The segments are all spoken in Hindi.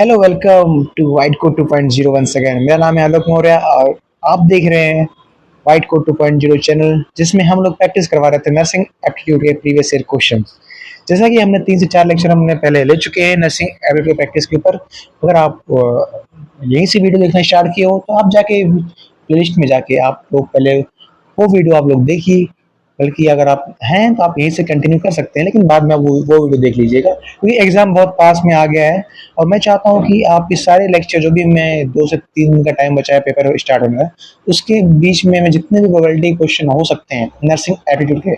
Hello, welcome to white code 2.0 once again. मेरा नाम है आलोक मौर्य और आप देख रहे हैं वाइट कोड 2.0 चैनल, जिसमें हम लोग प्रैक्टिस करवा रहे थे नर्सिंग एप्टीट्यूड के प्रीवियस ईयर क्वेश्चन। जैसा कि हमने 3 से 4 लेक्चर हमने पहले ले चुके हैं नर्सिंग एप्टीट्यूड प्रैक्टिस के ऊपर। अगर आप यहीं से वीडियो देखना स्टार्ट किए हो तो आप जाके प्लेलिस्ट में जाके आप लोग पहले वो वीडियो आप लोग देखिए। बल्कि अगर आप हैं तो आप यहीं से कंटिन्यू कर सकते हैं, लेकिन बाद में वो वीडियो देख लीजिएगा क्योंकि एग्जाम बहुत पास में आ गया है। और मैं चाहता हूँ कि आप इस सारे लेक्चर जो भी मैं 2 से 3 दिन का टाइम बचा है पेपर स्टार्ट होने का, उसके बीच में मैं जितने भी प्रोबेबिलिटी क्वेश्चन हो सकते हैं नर्सिंग एप्टीट्यूड के,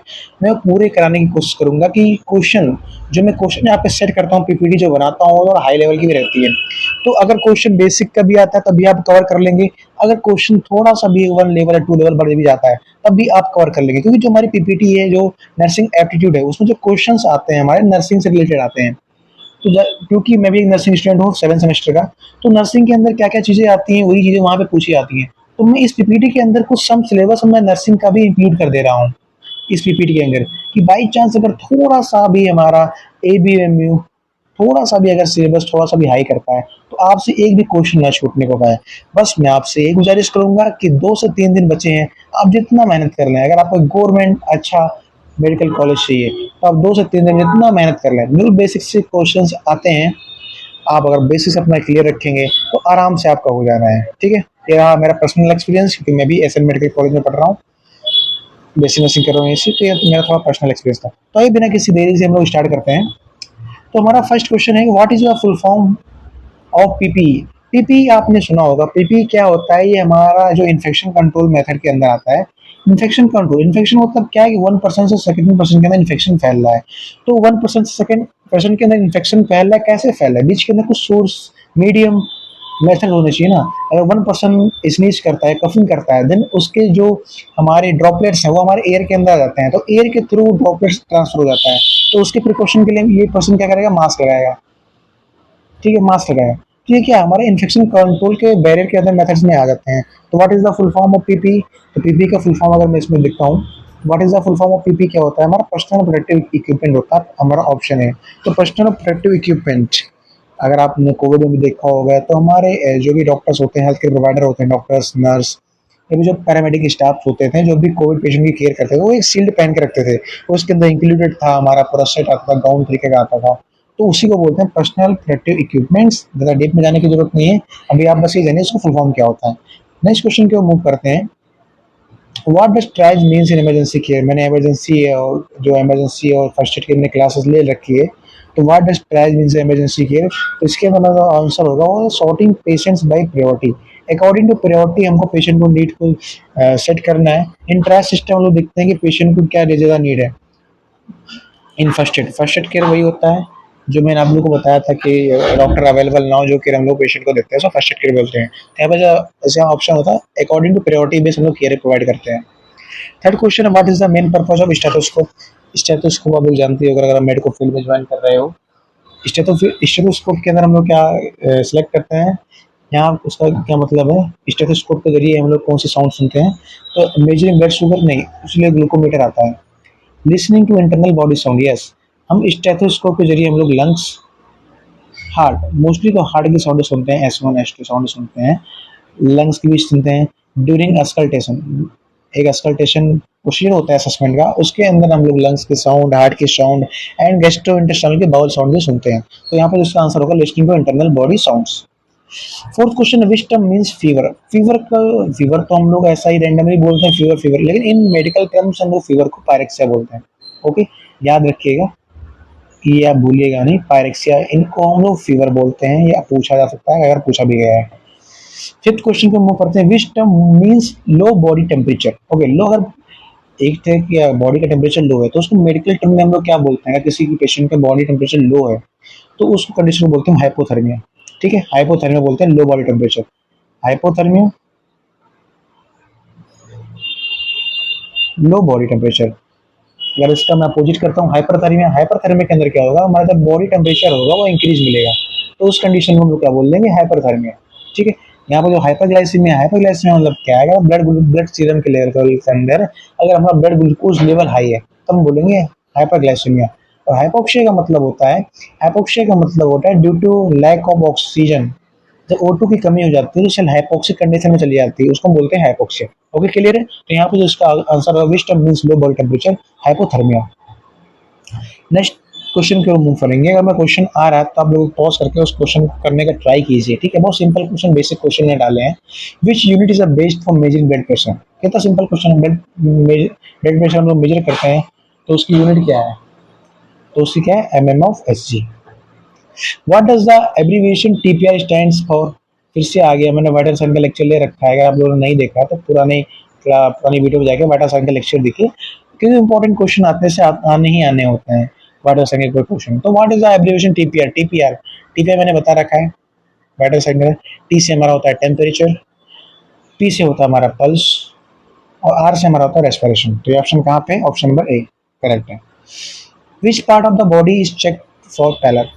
मैं वो पूरे कराने की कोशिश करूंगा कि क्वेश्चन जो मैं क्वेश्चन यहाँ पे सेट करता हूँ, पीपीटी जो बनाता हूँ और हाई लेवल की भी रहती है। तो अगर क्वेश्चन बेसिक का भी आता है तब भी आप कवर कर लेंगे। अगर क्वेश्चन थोड़ा सा भी 1 लेवल या 2 लेवल बढ़ भी जाता है तब भी आप कवर कर लेंगे, क्योंकि जो हमारी पीपीटी है, जो नर्सिंग एप्टीट्यूड है, उसमें जो क्वेश्चंस आते हैं हमारे नर्सिंग से रिलेटेड आते हैं। तो क्योंकि मैं भी एक नर्सिंग स्टूडेंट हूँ 7 सेमेस्टर का, तो नर्सिंग के अंदर क्या क्या चीज़ें आती हैं वही चीज़ें वहाँ पे पूछी जाती हैं। तो मैं इस पीपीटी के अंदर कुछ सम सिलेबस मैं नर्सिंग का भी इंक्लूड कर दे रहा हूँ इस पीपीटी के अंदर, कि बाई चांस अगर थोड़ा सा भी हमारा एबीएमयू थोड़ा सा भी अगर सिलेबस थोड़ा सा भी हाई करता है तो आपसे एक भी क्वेश्चन ना छूटने को पाए। बस मैं आपसे ये गुजारिश करूंगा कि 2 से 3 दिन बचे हैं, आप जितना मेहनत कर लें। अगर आपको गवर्नमेंट अच्छा मेडिकल कॉलेज चाहिए तो आप 2 से 3 दिन जितना मेहनत कर लें, बिल्कुल बेसिक से क्वेश्चंस आते हैं। आप अगर बेसिस अपना क्लियर रखेंगे तो आराम से आपका हो जाना है। ठीक है, ये रहा मेरा पर्सनल एक्सपीरियंस, क्योंकि मैं भी एसएन मेडिकल कॉलेज में पढ़ रहा हूँ, बेसिक नर्सिंग कर रहा हूँ इसी, तो ये मेरा थोड़ा पर्सनल एक्सपीरियंस था। तो ये बिना किसी देरी से हम लोग स्टार्ट करते हैं। तो हमारा फर्स्ट क्वेश्चन है, what is the full form of PPE. PPE आपने सुना होगा, पीपीई क्या होता है? ये हमारा जो इन्फेक्शन कंट्रोल मेथड के अंदर आता है। इन्फेक्शन मतलब क्या है कि 1% से सेकंड परसेंट के अंदर इन्फेक्शन फैल रहा है। तो 1% से सेकंड परसेंट के अंदर इन्फेक्शन फैल रहा है, कैसे फैल रहा है? बीच के अंदर कुछ सोर्स मीडियम मेथड होने चाहिए ना। अगर 1% स्नीज करता है, कफिंग करता है, देन उसके जो हमारे ड्रॉपलेट्स हैं वो हमारे एयर के अंदर आ जाते हैं, तो एयर के थ्रू ड्रॉपलेट्स ट्रांसफर हो जाता है। तो उसके प्रिकॉशन के लिए ये पर्सन क्या करेगा? मास्क लगाएगा। ठीक है, मास्क लगाया। तो ये क्या है? हमारे इन्फेक्शन कंट्रोल के बैरियर के अंदर मेथड्स में आ जाते हैं। तो what is the full form of PP? तो पीपी का फुल फॉर्म अगर मैं इसमें लिखता हूँ, what is the full form of PP क्या होता है? हमारा पर्सनल प्रोटेक्टिव इक्विपमेंट होता है, हमारा ऑप्शन है। तो पर्सनल प्रोटेक्टिव इक्विपमेंट अगर आपने कोविड में भी देखा होगा, तो हमारे जो भी डॉक्टर्स होते हैं, हेल्थ केयर प्रोवाइडर होते हैं, डॉक्टर्स, नर्स, ये भी जो पैरामेडिक स्टाफ होते थे जो भी कोविड पेशेंट की केयर करते थे, वो एक शील्ड पहन के रखते थे। उसके अंदर इंक्लूडेड था हमारा पूरा सेट आता था, गाउन तरीके का आता था। तो उसी को बोलते हैं पर्सनल प्रोटेक्टिव इक्विपमेंट्स। ज़्यादा डीप में जाने की जरूरत नहीं है, अभी आप बस ये जानिए इसको फुल फॉर्म क्या होता है। नेक्स्ट क्वेश्चन की ओर मूव करते हैं। What does triage means in emergency care? मैंने इमरजेंसी और जो इमरजेंसी और फर्स्ट एड की मैंने क्लासेस ले रखी है। तो what does triage means emergency care? तो इसके मतलब आंसर होगा वो sorting patients by priority. According to priority हमको पेशेंट को नीड को सेट करना है। इन ट्रायल सिस्टम हम लोग देखते हैं कि पेशेंट को क्या ज़्यादा नीड है। इन फर्स्ट एड केयर वही होता है जो मैंने आप लोगों को बताया था कि डॉक्टर अवेलेबल ना हो जो केयर हम लोग पेशेंट को देते हैं, सो फर्स्ट एड केयर बोलते हैं। यहाँ पे जो ऐसा ऑप्शन होता है अकॉर्डिंग टू प्रायोरिटी बेस हम लोग केयर प्रोवाइड करते हैं। थर्ड क्वेश्चन है, what is the main purpose of stethoscope? Stethoscope आप लोग जानते हो, अगर आप मेडिकल फील्ड में ज्वाइन कर रहे हो, स्टेथोस्कोप के अंदर हम लोग क्या सिलेक्ट करते हैं? यहाँ उसका क्या मतलब है? स्टेथोस्कोप के जरिए हम लोग कौन सी साउंड सुनते हैं? तो मेजरिंग ब्लड शुगर नहीं, इसलिए ग्लूकोमीटर आता है। Listening to internal body sound, yes, हम स्टेथोस्कोप के जरिए हम लोग लंग्स, हार्ट, मोस्टली तो हार्ट की साउंड सुनते हैं, S1 S2 साउंड सुनते हैं, लंग्स की भी सुनते हैं। ड्यूरिंग अस्कल्टेशन, एक अस्कल्टेशन प्रोसीजर होता है असेसमेंट का, उसके अंदर हम लोग लंग्स के साउंड, हार्ट के साउंड एंड गैस्ट्रो इंटेस्टाइनल के बाउल साउंड भी सुनते हैं। तो यहाँ पर इसका आंसर होगा listening to internal body sounds. Fourth question, which term means fever? Fever तो हम लोग ऐसा ही रैंडमली बोलते हैं फीवर फीवर, लेकिन इन मेडिकल टर्म्स हम लोग फीवर को पायरेक्सिया बोलते हैं। ओके, याद रखिएगा कि ये आप भूलिएगा नहीं, पायरेक्सिया इनको हम लोग फीवर बोलते हैं, या पूछा जा सकता है अगर पूछा भी गया है। फिफ्थ क्वेश्चन पे मूव करते हैं, which term means low body temperature? Okay, लो, अगर एक थे कि बॉडी का टेम्परेचर लो है तो उसको मेडिकल टर्म में हम लोग क्या बोलते हैं? अगर किसी की पेशेंट का बॉडी टेम्परेचर लो है तो उसको कंडीशन को बोलते हैं हाइपोथर्मिया। ठीक है, हाइपोथर्मिया बोलते हैं लो बॉडी टेम्परेचर। हाइपोथर्मिया, लो बॉडी टेम्परेचर। अगर इसका मैं अपोजिट करता हूँ हाइपरथर्मिया, हाइपरथर्मिया के अंदर क्या होगा? हमारा जब बॉडी टेम्परेचर होगा वो इंक्रीज मिलेगा, तो उस कंडीशन में हम लोग क्या बोल देंगे? हाइपरथर्मिया। ठीक है, यहाँ पर जो हाइपरग्लाइसीमिया, हाइपरग्लाइसीमिया मतलब क्या है? ब्लड सीरम के लेवल के अंदर अगर हमारा ब्लड ग्लूकोज लेवल हाई है तब हम बोलेंगे हाइपरग्लाइसीमिया। और हाइपोक्सिया का मतलब होता है due to lack of oxygen. जब O2 की कमी हो जाती है तो सेल हाइपोक्सिक कंडीशन में चली जाती है, उसको हम बोलते हैं हाइपोक्सिया। ओके, क्लियर है? तो यहाँ पे जो इसका आंसर होगा which term means low body temperature, hypothermia. Next question की ओर मूव करेंगे। अगर मैं क्वेश्चन आ रहा है तो आप लोग पॉज करके उस क्वेश्चन को करने का ट्राई कीजिए, ठीक है? बहुत सिंपल क्वेश्चन, बेसिक क्वेश्चन ने डाले हैं। Which unit is the best for measuring blood pressure? कितना सिंपल क्वेश्चन है। ब्लड प्रेशर हम लोग मेजर करते हैं तो उसकी यूनिट क्या है? तो उसकी क्या है? mm/Hg। What does the abbreviation TPR stands for? फिर से आ गया, मैंने वाइटल साइन का लेक्चर ले रखा है, अगर आप लोगों ने नहीं देखा तो पुरानी वीडियो में जाके वाइटल साइन का लेक्चर देखिए, क्योंकि इंपॉर्टेंट क्वेश्चन आते से आने ही आने होते हैं वाइटल साइन के कोई क्वेश्चन। तो what is the abbreviation TPR? TPR मैंने बता रखा है वाइटल साइन का। टी से हमारा होता है टेम्परेचर, पी से होता है हमारा पल्स, और आर से हमारा होता है रेस्पिरेशन। तो ये ऑप्शन कहाँ पे? ऑप्शन नंबर ए करेक्ट है। Which part of the body is check for pallor?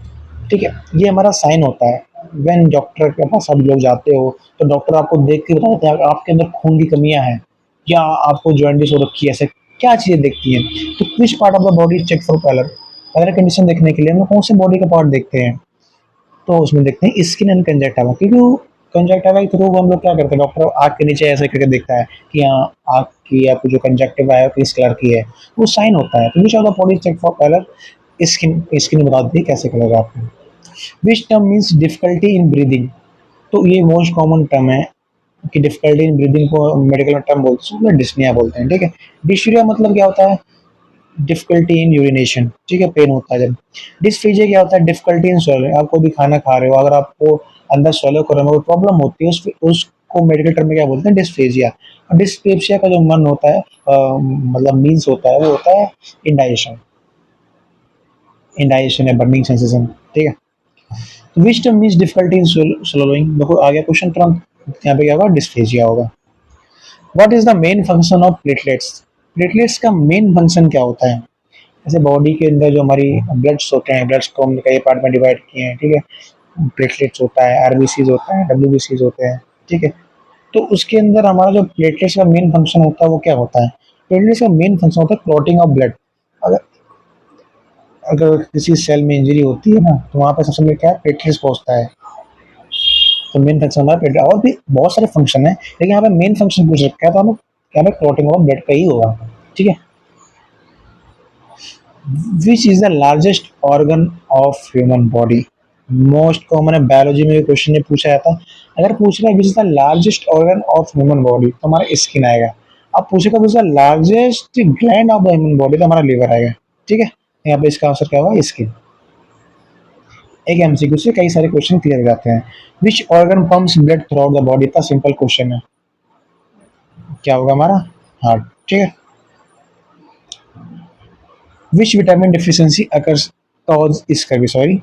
ठीक है, ये हमारा साइन होता है। व्हेन डॉक्टर के पास आप लोग जाते हो तो डॉक्टर आपको देख के बताते हैं आपके अंदर खून की कमियां हैं या आपको जॉइंटिस हो रखी है, ऐसे क्या चीज़ें देखती हैं। तो which part of the body check for pallor? Pallor condition देखने के लिए हम कौन से बॉडी का पार्ट देखते हैं? तो उसमें देखते हैं स्किन एंड कंजक्टिवा, क्योंकि कंजक्टिवा के थ्रू हम लोग क्या करते हैं, डॉक्टर आँख के नीचे ऐसे करके देखता है कि हाँ आँख की आपकी जो कंजक्टिवा है किस कलर की है, वो साइन होता है। तो which of the body check for pallor? Skin बता दी कैसे करेगा आपको। Which term means difficulty in breathing? तो ये मोस्ट कॉमन टर्म है कि डिफिकल्टी इन ब्रीदिंग को मेडिकल टर्म बोलते हैं, मतलब डिस्निया बोलते हैं, ठीक है? डिस्यूरिया मतलब क्या होता है? डिफिकल्टी इन यूरिनेशन, ठीक है, पेन होता है जब। डिस्फेजिया क्या होता है? Difficulty in swallow. आप कोई भी खाना खा रहे हो, अगर आपको अंदर स्वेलो करने में प्रॉब्लम होती है, उसको मेडिकल टर्म में क्या बोलते हैं? डिस्फेजिया। और डिस्पेप्सिया का जो मन होता है मतलब मीन्स होता है, वो होता है इंडाइजेशन। इंडाइजेशन है बर्निंग सेंसेशन, ठीक है? विच टर्म मीन्स डिफिकल्टी इन swallowing? देखो आ गया क्वेश्चन तुरंत, यहाँ पे क्या होगा? डिस्फेजिया होगा। What is the main function of platelets? Platelets का मेन फंक्शन क्या होता है? जैसे बॉडी के अंदर जो हमारी ब्लड्स होते हैं, ब्लड्स को हमने कई पार्ट में डिवाइड किए हैं, ठीक है? प्लेटलेट्स होता है, आरबीसीज होता है, डब्ल्यूबीसीज होते हैं, ठीक है? तो उसके अंदर हमारा जो प्लेटलेट्स का मेन फंक्शन होता है वो क्या होता है? प्लेटलेट्स का मेन फंक्शन होता है क्लॉटिंग ऑफ ब्लड। अगर अगर किसी सेल में इंजरी होती है ना तो वहाँ पर सबसे पहले क्या है? प्लेटलेट्स पहुँचता है। तो मेन फंक्शन हमारा प्लेटलेट, और भी बहुत सारे फंक्शन है लेकिन यहाँ पे मेन फंक्शन पूछ रखा है तो हमें क्या है? क्लॉटिंग ऑफ ब्लड का ही होगा, ठीक है? Which is the largest organ of human body? Most common है, बायोलॉजी में भी क्वेश्चन ने पूछा जाता। अगर पूछ रहा है which is the largest organ of human body तो हमारा स्किन आएगा। अब पूछेगा which is the largest gland of the human body तो हमारा लिवर आएगा, ठीक है? यहाँ पे इसका आंसर क्या होगा? स्किन। एक एमसीक्यू से कई सारे क्वेश्चन क्लियर हो जाते हैं। Which organ pumps blood throughout the body? इतना सिंपल क्वेश्चन है, क्या होगा हमारा? हार्ट, ठीक है? Which vitamin deficiency occurs cause scurvy? Sorry,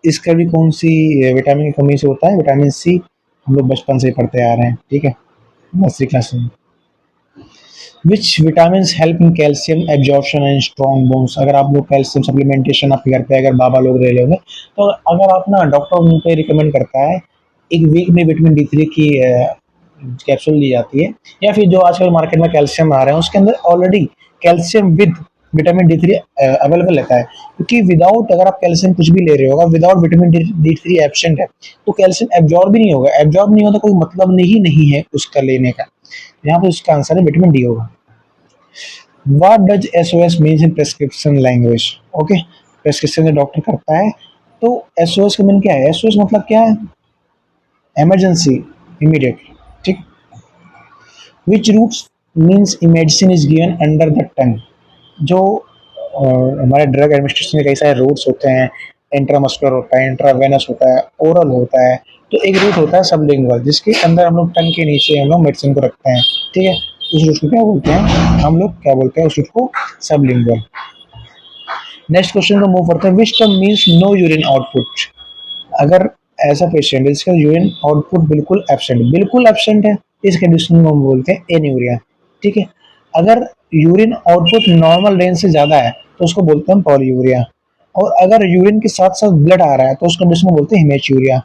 scurvy कौन सी विटामिन की कमी से होता है? Vitamin C. हम लोग बचपन से ही पढ़ते आ रहे हैं, ठीक है, नर्सरी क्लास में। Which vitamin help in calcium absorption and strong bones? अगर आप लोग कैल्शियम सप्लीमेंटेशन आपके घर पे अगर बाबा लोग रह होंगे तो अगर आप ना डॉक्टर उन पे रिकमेंड करता है एक वीक में विटामिन D3 की कैप्सूल ली जाती है, या फिर जो आजकल मार्केट में कैल्शियम आ रहे हैं उसके अंदर already calcium with vitamin D3 available रहता है, क्योंकि विदाउट अगर आप कैल्शियम कुछ भी ले रहे होगा विदाउट विटामिन D3 एब्सेंट है तो कैल्शियम एब्जॉर्ब भी नहीं होगा। एब्जॉर्ब नहीं होता कोई मतलब नहीं है उसका लेने का। यहाँ पे उसका आंसर है विटामिन डी होगा। What does SOS means in prescription language? Okay, prescription जो डॉक्टर करता है तो SOS का मीन क्या है? SOS मतलब क्या है? इमरजेंसी, इमीडिएट, ठीक? Which routes means medicine is given under the tongue? जो हमारे ड्रग एडमिनिस्ट्रेशन के कई सारे रूट्स होते हैं, इंट्रामस्कुलर होता है, इंट्रावेनस होता है, ओरल होता है, तो एक रूट होता है सबलिंगुअल जिसके अंदर हम लोग टंग के नीचे हम लोग मेडिसिन को रखते हैं, ठीक है? उस रूट को क्या बोलते हैं? हम लोग क्या बोलते हैं उस रूट को? सबलिंगुअल। नेक्स्ट क्वेश्चन को मूव करते हैं। Which term means no urine output? अगर ऐसा पेशेंट है जिसका यूरिन आउटपुट बिल्कुल एब्सेंट है, इस कंडीशन को हम बोलते हैं एन्यूरिया, ठीक है? अगर यूरिन आउटपुट नॉर्मल रेंज से ज़्यादा है तो उसको बोलते हैं पॉलीयूरिया, और अगर यूरिन के साथ साथ ब्लड आ रहा है तो उस कंडीशन को बोलते हैं हेमेच्यूरिया,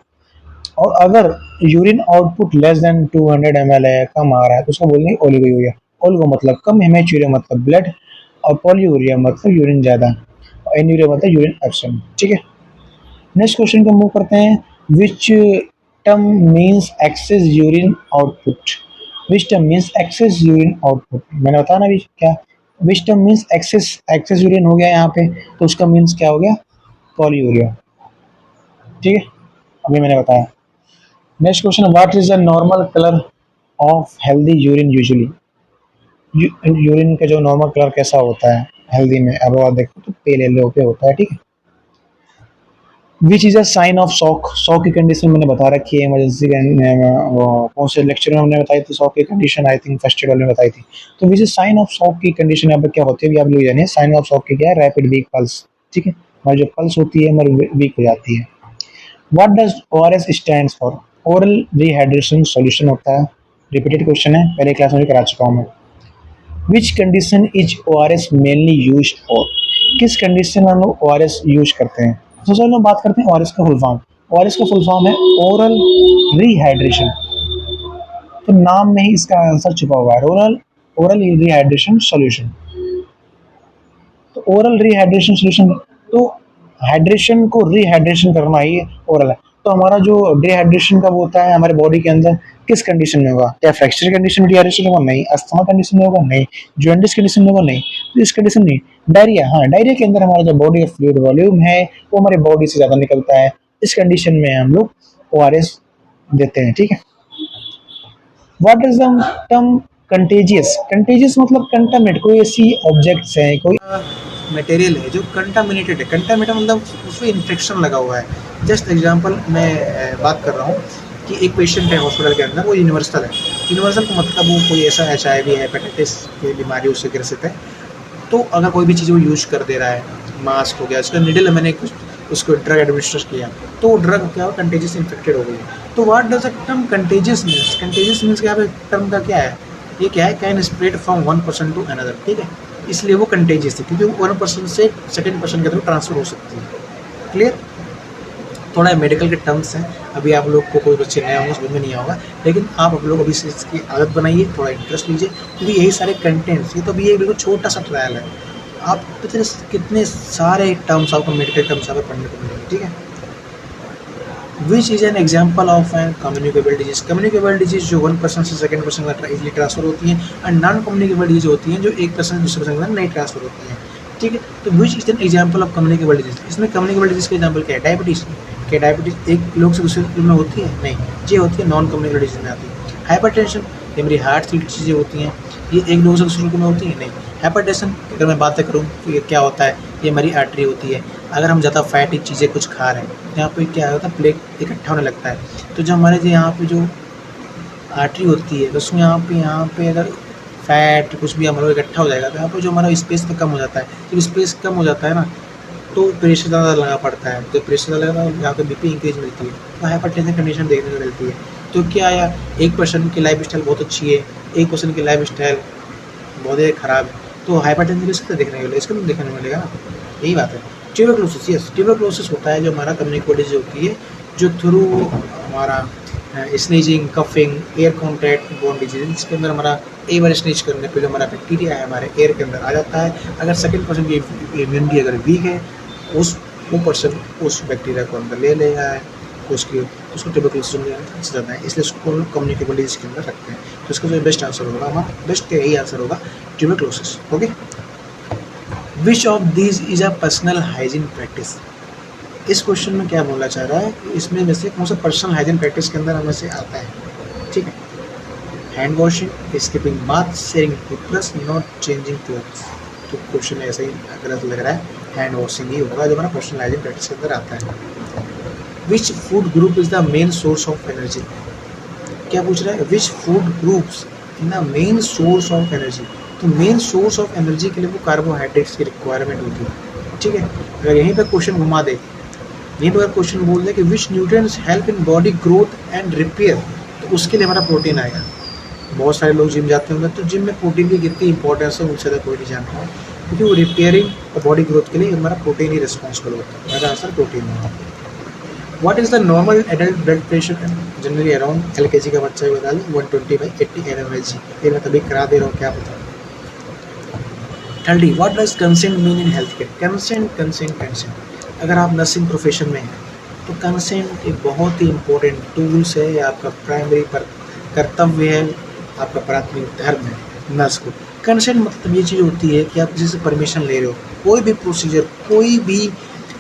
और अगर urine output less than 200 ml है, कम आ रहा है तो उसको बोलते हैं ओलिगोयूरिया। ओलिगो मतलब कम, हेमेच्यूरिया मतलब ब्लड, और पॉलीयूरिया मतलब यूरिन ज़्यादा। एन्यूरिया मतलब यूरिन एब्सेंट, ठीक है। नेक्स्ट क्वेश्चन को मूव करते हैं। Which term means excess urine output? Which term means excess urine output? मैंने बताया ना अभी क्या, which term means excess, excess urine हो गया यहाँ पे, तो उसका मीन्स क्या हो गया, पॉलीयूरिया, ठीक है, अभी मैंने बताया। Next question, what is the normal colour of healthy urine usually? Urine का जो नॉर्मल कलर कैसा होता है हेल्दी में, अब आप देखो तो पेल येलो पे होता है, ठीक है। Which is a sign of shock? Shock की कंडीशन मैंने बता रखी है इमरजेंसी, कौन से लेक्चर में हमने बताई थी शॉक की condition, I think first year में बताई थी। तो which is sine of shock की कंडीशन यहाँ पे क्या होती है, अभी आप लोग जानिए। साइन ऑफ शॉक की क्या है, रैपिड वीक पल्स, ठीक है, हमारी जो पल्स होती है हमारी वीक हो जाती है। What does ORS stands for? Oral rehydration solution होता है, रिपीटेड क्वेश्चन है, पहले क्लास में भी करा चुका हूँ मैं। Which condition is ORS mainly use for? किस कंडीशन में हम लोग ORS यूज करते हैं? सबसे पहले हम बात करते हैं ORS का फुल फॉर्म। ORS का फुल फॉर्म है ओरल रिहाइड्रेशन, तो नाम में ही इसका आंसर छुपा हुआ है, ओरल ओरल रिहाइड्रेशन सॉल्यूशन। तो ओरल रिहाइड्रेशन सॉल्यूशन, तो हाइड्रेशन को रिहाइड्रेशन करना ही ओरल है। तो हमारा जो डिहाइड्रेशन का वो होता है हमारे बॉडी के अंदर किस कंडीशन में होगा, क्या फ्रैक्चर कंडीशन में डिहाइड्रेशन होगा, नहीं। अस्थमा कंडीशन में होगा, नहीं। जॉन्डिस कंडीशन में होगा, नहीं। तो इस कंडीशन नहीं। डायरिया, हाँ, डायरिया के अंदर हमारा जो बॉडी का फ्लूइड वॉल्यूम है वो हमारे बॉडी से ज़्यादा निकलता है, इस कंडीशन में हम लोग ORS देते हैं, ठीक है। What is the term contagious? Contagious मतलब कंटामिनेट, कोई ऐसी ऑब्जेक्ट्स हैं, कोई मटेरियल है जो कंटामिनेटेड है। कंटामिनेटेड मतलब उसमें इन्फेक्शन लगा हुआ है। जस्ट एग्जांपल मैं बात कर रहा हूँ कि एक पेशेंट है हॉस्पिटल के अंदर, वो यूनिवर्सल है। यूनिवर्सल का मतलब वो कोई ऐसा HIV है, हेपेटाइटिस की बीमारी उससे ग्रसित है, तो अगर कोई भी चीज़ वो यूज कर दे रहा है, मास्क हो गया, उसका निडल मैंने कुछ उसको ड्रग एडमिनिस्टर किया, तो वो ड्रग क्या हो, कंटेजियस इन्फेक्टेड हो गई। तो what does the term contagious means? Contagious means यहाँ पे टर्म का क्या है, ये क्या है, can spread from one person to another, ठीक है, इसलिए वो कंटेजियस है, क्योंकि वो वन पर्सन से सेकेंड पर्सन के थ्रू ट्रांसफर हो सकती है। क्लियर? थोड़ा मेडिकल के टर्म्स हैं, अभी आप लोग को कोई बच्चे नया होंगे समझ में नहीं आएगा, लेकिन आप लोग अभी से इसकी आदत बनाइए, थोड़ा इंटरेस्ट लीजिए, क्योंकि यही सारे कंटेंट्स, ये तो अभी एक बिल्कुल छोटा सा ट्रायल है, आप कितने सारे टर्म्स आपको मेडिकल टर्म्स आपको पढ़ने को मिलेंगे, ठीक है। Which is an example of an communicable disease? Communicable disease जो वन पर्सन से सेकंड पर्सन का इजीली ट्रांसफर होती हैं, और नॉन कम्युनिकेबल डिजीज होती हैं जो एक पर्सन से दूसरे पर्सन का नहीं ट्रांसफर होती हैं, ठीक है। तो विच is an example of communicable disease? इसमें कम्युनिकेबल डिजीज का एग्जाम्पल क्या है, डायबिटीज। क्या डायबिटीज एक लोग से दूसरे लोग में होती है? नहीं, ये होती है नॉन कम्युनिकेबल डिजीज में आती है। हाइपरटेंशन, ये मेरी हार्ट से चीज़ें होती हैं, ये एक लोग से दूसरे लोग में होती है? नहीं। हाइपरटेंशन अगर मैं बातें करूँ तो ये क्या होता है, ये हमारी आर्टरी होती है। अगर हम ज़्यादा फैटी चीज़ें कुछ खा रहे हैं, यहाँ पे क्या होता है, प्लेक इकट्ठा होने लगता है, तो जो हमारे यहाँ पे जो आर्टरी होती है, तो उसमें यहाँ पे अगर फैट कुछ भी हमारा इकट्ठा हो जाएगा, तो यहाँ पे जो हमारा स्पेस तो कम हो जाता है। जब स्पेस कम हो जाता है ना, तो प्रेशर ज़्यादा लगा पड़ता है, तो प्रेशर ज़्यादा लगा, यहाँ पे BP इंक्रीज मिलती है, तो हाइपरटेंशन कंडीशन देखने को मिलती है। तो क्या आया, एक पर्सन की लाइफ स्टाइल बहुत अच्छी है, एक पर्सन की लाइफ स्टाइल बहुत ही ख़राब है, तो हाइपरटेंशन किसको देखने को मिलेगा, इसको भी देखने को मिलेगा ना, यही बात है। ट्यूबरक्लोसिस, यस, ट्यूबरक्लोसिस होता है जो हमारा कम्युनिकेबल डिजीज होती है, जो थ्रू हमारा sneezing, coughing, air contact bone disease, इसके अंदर हमारा एक बार स्नीज करने पे जो हमारा बैक्टीरिया है हमारे एयर के अंदर आ जाता है। अगर सेकंड पर्सन की इम्यूनिटी अगर वीक है, वो पर्सन उस बैक्टीरिया को अंदर ले लेगा है, उसको ट्यूबरक्लोसिस में ज़्यादा है, इसलिए उसको कम्युनिकेबल डिजीज के अंदर रखते हैं। तो इसका जो बेस्ट आंसर होगा, हमारा बेस्ट यही आंसर होगा, tuberculosis. Okay. Which of these is a personal hygiene practice? इस क्वेश्चन में क्या बोलना चाह रहा है, इसमें में से कौन सा पर्सनल हाइजीन प्रैक्टिस के अंदर हमें से आता है, ठीक है। Hand washing, skipping bath, sharing toothbrush, not changing clothes. तो क्वेश्चन ऐसा ही गलत लग रहा है, हैंड वॉशिंग ही होगा जो हमारा पर्सनल हाइजीन प्रैक्टिस के अंदर आता है। Which food group is the main source of energy? क्या पूछ रहा है, which food groups in the main source of energy? तो मेन सोर्स ऑफ एनर्जी के लिए वो कार्बोहाइड्रेट्स की रिक्वायरमेंट होती है, ठीक है। अगर यहीं पर क्वेश्चन घुमा दे, यहीं पर क्वेश्चन बोल दे कि विच nutrients help in body growth and repair, तो उसके लिए हमारा प्रोटीन आएगा। बहुत सारे लोग जिम जाते होंगे, तो जिम में प्रोटीन की कितनी इंपॉर्टेंस है मुझसे ज़्यादा कोई नहीं जानता है, क्योंकि वो रिपेयरिंग और बॉडी ग्रोथ के लिए हमारा प्रोटीन ही रिस्पॉन्सिबल होता है। मेरा आंसर प्रोटीन है। What is the normal adult blood pressure generally around? LKG का बच्चा भी बता दें 120/80 mmHg। ये मैं तभी करा दे रहा हूँ, क्या पता। Thirty, what does consent mean in health care? Consent अगर आप नर्सिंग प्रोफेशन में हैं तो कंसेंट एक बहुत ही इम्पोर्टेंट टूल्स है, आपका प्राइमरी पर कर्तव्य है, आपका प्राथमिक धर्म है नर्स को। कंसेंट मतलब ये चीज़ होती है कि आप किसी से परमिशन ले रहे हो, कोई भी प्रोसीजर, कोई भी,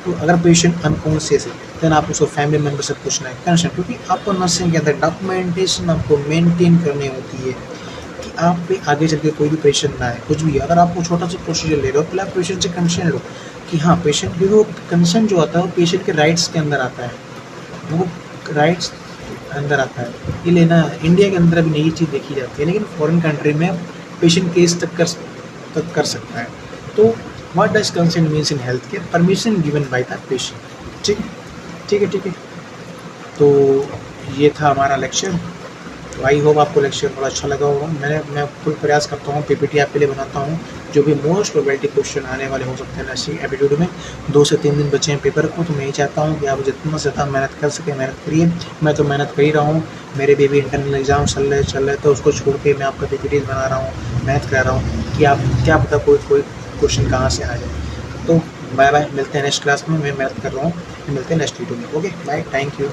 तो अगर पेशेंट अनकॉन्शियस है देन आप उसको फैमिली मेम्बर से पूछना है कंसेंट, क्योंकि आपको नर्सिंग के अंदर डॉक्यूमेंटेशन आपको मेंटेन करनी होती है कि आप पे आगे चल के कोई भी पेशेंट ना आए, कुछ भी। अगर आपको छोटा सा प्रोसीजर ले रहे हो, पहले आप पेशेंट से कंसेंट लो कि हाँ पेशेंट, क्योंकि वो कंसेंट जो आता है वो पेशेंट के राइट्स के अंदर आता है, वो राइट्स अंदर आता है। ये लेना इंडिया के अंदर अभी नई चीज़ देखी जाती है, लेकिन फॉरेन कंट्री में पेशेंट केस तक कर सकता है। तो what does consent means in health care? Permission given by the patient. ठीक है, ठीक है, ठीक है। तो ये था हमारा लेक्चर। तो आई होप आपको लेक्चर बड़ा अच्छा लगा होगा। मैं फुल प्रयास करता हूँ, पीपीटी आपके लिए बनाता हूँ, जो भी मोस्ट प्रोबेबिलिटी क्वेश्चन आने वाले हो सकते हैं नर्सिंग एप्टीट्यूड में। 2 से 3 दिन बचे हैं पेपर को, तो मैं यही चाहता हूँ कि आप जितना से ज़्यादा मेहनत कर सकें मेहनत करिए। मैं तो मेहनत कर ही रहा हूँ, मेरे भी इंटरनल एग्जाम चल रहे तो उसको छोड़ के मैं आपका पीपीटीज बना रहा हूँ, मेहनत कर रहा हूँ कि आप क्या पता कोई क्वेश्चन कहाँ से आ जाए। तो बाय बाय, मिलते हैं नेक्स्ट क्लास में। मैं मेहनत कर रहा हूँ, मिलते हैं नेक्स्ट वीडियो में। Okay bye, thank you.